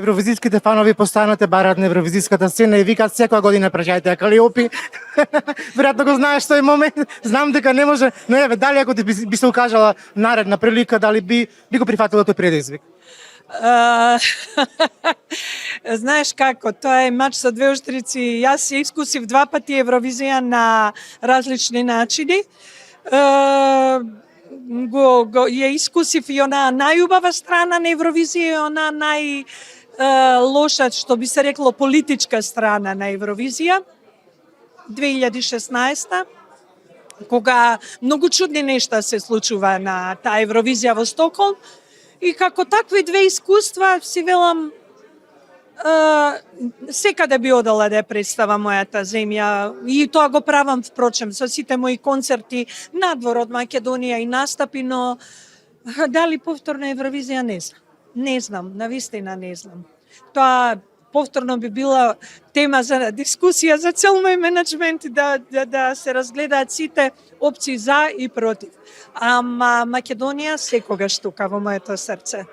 Евровизиските фанови постојано те бараат на евровизиската сцена и викаат секоја година праќајте ја Калиопи. Веројатно го знаеш тој момент. Знам дека не може, но еве дали ако ти би се укажала наредна прилика, дали би го прифатила тој предизвик? Знаеш како, тоа е мач со две уштрици. Јас се искусив 2 пати Евровизија на различни начини. Ја искусив и она најубава страна на Евровизија и она лоша, што би се рекло, политичка страна на Евровизија. 2016 кога многу чудни нешта се случува на таа Евровизија во Стокхолм. И како такви две искуства си велам секаде би одела да ја представам мојата земја и тоа го правам впрочем со сите мои концерти надвор од Македонија и настапи, но дали повторна Евровизија не знам. Не знам, навистина не знам. Тоа повторно би била тема за дискусија за цел мој менеджмент да се разгледаат сите опции за и против. Ама Македонија секогаш тука во моето срце.